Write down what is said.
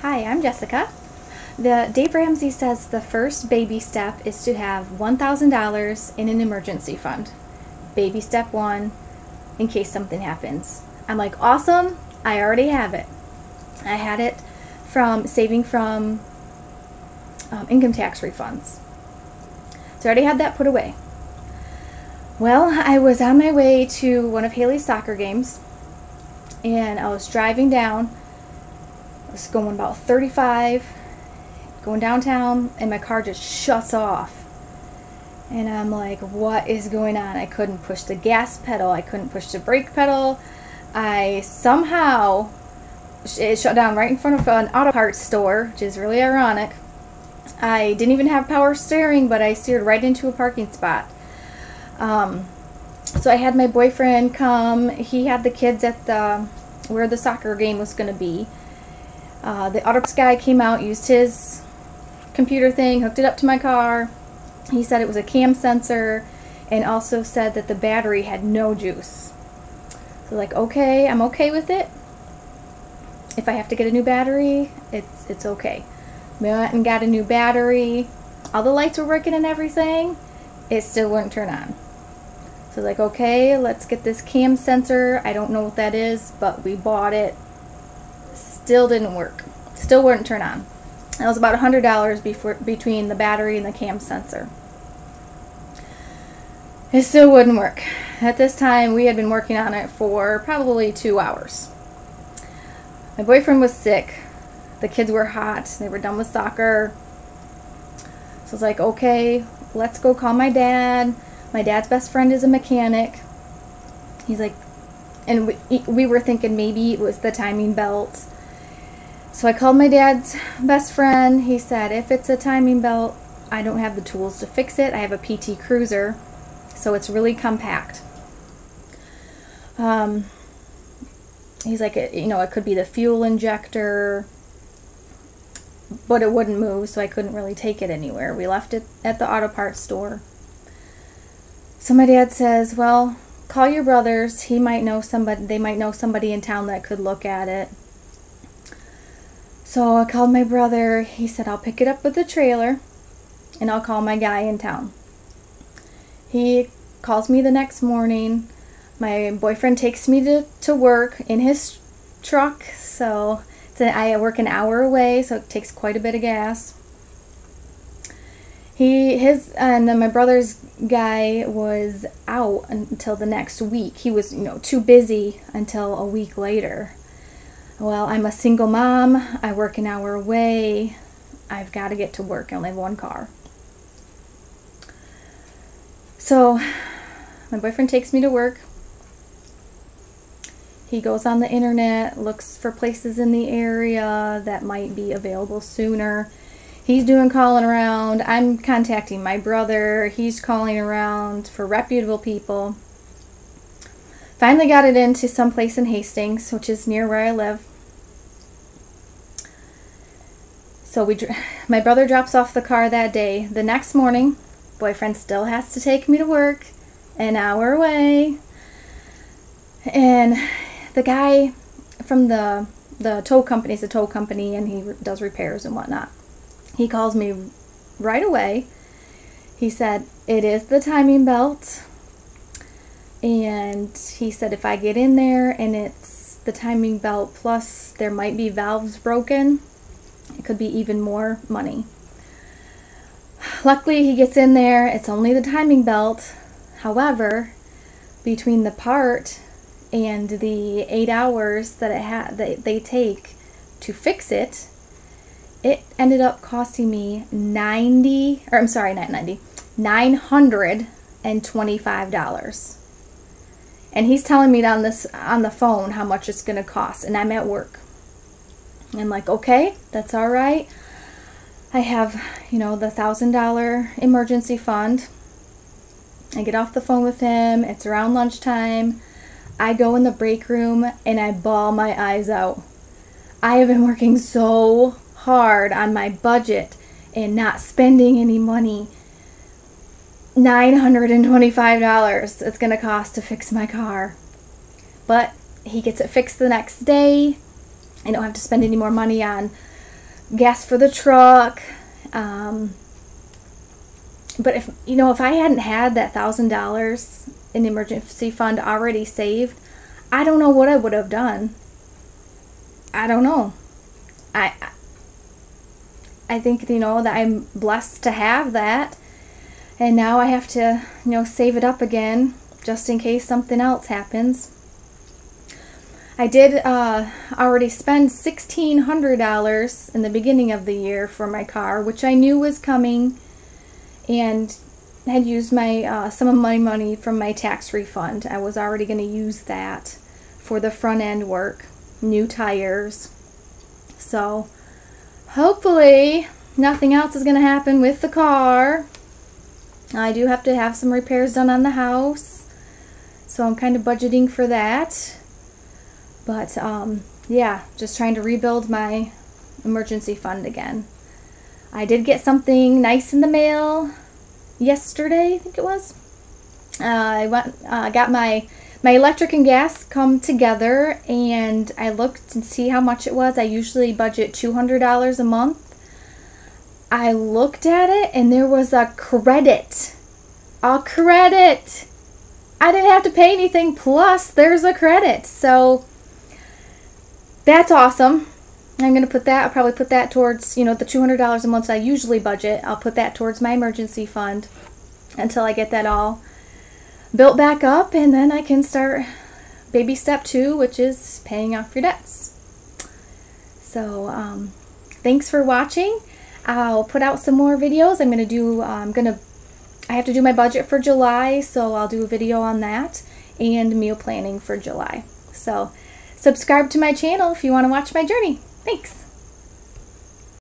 Hi, I'm Jessica. Dave Ramsey says the first baby step is to have $1,000 in an emergency fund. Baby step one, in case something happens. I'm like, awesome, I already have it. I had it from saving from income tax refunds. So I already had that put away. Well, I was on my way to one of Haley's soccer games, and I was driving down. I was going about 35, going downtown, and my car just shuts off. And I'm like, what is going on? I couldn't push the gas pedal. I couldn't push the brake pedal. It shut down right in front of an auto parts store, which is really ironic. I didn't even have power steering, but I steered right into a parking spot. So I had my boyfriend come. He had the kids at where the soccer game was going to be. The auto parts guy came out, used his computer thing, hooked it up to my car. He said it was a cam sensor, and also said that the battery had no juice. So like, okay, I'm okay with it. If I have to get a new battery, it's okay. We went and got a new battery. All the lights were working and everything. It still wouldn't turn on. So like, okay, let's get this cam sensor. I don't know what that is, but we bought it. Still didn't work. Still wouldn't turn on. That was about $100 between the battery and the cam sensor. It still wouldn't work. At this time, we had been working on it for probably 2 hours. My boyfriend was sick. The kids were hot. They were done with soccer. So I was like, okay, let's go call my dad. My dad's best friend is a mechanic. He's like, and we were thinking maybe it was the timing belt. So I called my dad's best friend. He said, if it's a timing belt, I don't have the tools to fix it. I have a PT Cruiser, so it's really compact. He's like, it could be the fuel injector, but it wouldn't move, so I couldn't really take it anywhere. We left it at the auto parts store. So my dad says, well, call your brothers. They might know somebody in town that could look at it. So I called my brother. He said, I'll pick it up with the trailer, and I'll call my guy in town. He calls me the next morning. My boyfriend takes me to work in his truck. So I work an hour away, so it takes quite a bit of gas. And my brother's guy was out until the next week. He was, too busy until a week later. Well, I'm a single mom. I work an hour away. I've got to get to work. I only have one car. So my boyfriend takes me to work. He goes on the internet, looks for places in the area that might be available sooner. He's doing calling around. I'm contacting my brother. He's calling around for reputable people. Finally got it into some place in Hastings, which is near where I live. So my brother drops off the car that day. The next morning, boyfriend still has to take me to work, an hour away. And the guy from the tow company is a tow company, and he does repairs and whatnot. He calls me right away. He said, it is the timing belt. And he said, if I get in there and it's the timing belt plus there might be valves broken, it could be even more money. Luckily, he gets in there. It's only the timing belt. However, between the part and the 8 hours that they take to fix it, it ended up costing me $925. And he's telling me on the phone how much it's going to cost, and I'm at work. And I'm like, okay, that's all right. I have, the $1,000 emergency fund. I get off the phone with him. It's around lunchtime. I go in the break room and I bawl my eyes out. I have been working so hard on my budget and not spending any money. $925 it's going to cost to fix my car. But he gets it fixed the next day. I don't have to spend any more money on gas for the truck. But if I hadn't had that $1,000 in the emergency fund already saved, I don't know what I would have done. I don't know. I think, that I'm blessed to have that. And now I have to, save it up again just in case something else happens. I did already spend $1,600 in the beginning of the year for my car, which I knew was coming, and had used my some of my money from my tax refund. I was already going to use that for the front end work, new tires. So hopefully nothing else is going to happen with the car. I do have to have some repairs done on the house, so I'm kind of budgeting for that. But yeah, just trying to rebuild my emergency fund again. I did get something nice in the mail yesterday, I think it was. I got my electric and gas come together, and I looked and see how much it was. I usually budget $200 a month. I looked at it, and there was a credit. A credit! I didn't have to pay anything, plus there's a credit. So that's awesome. I'm going to put that, I'll probably put that towards, the $200 a month I usually budget. I'll put that towards my emergency fund until I get that all built back up, and then I can start baby step 2, which is paying off your debts. So thanks for watching. I'll put out some more videos. I have to do my budget for July, so I'll do a video on that, and meal planning for July. So subscribe to my channel if you want to watch my journey. Thanks.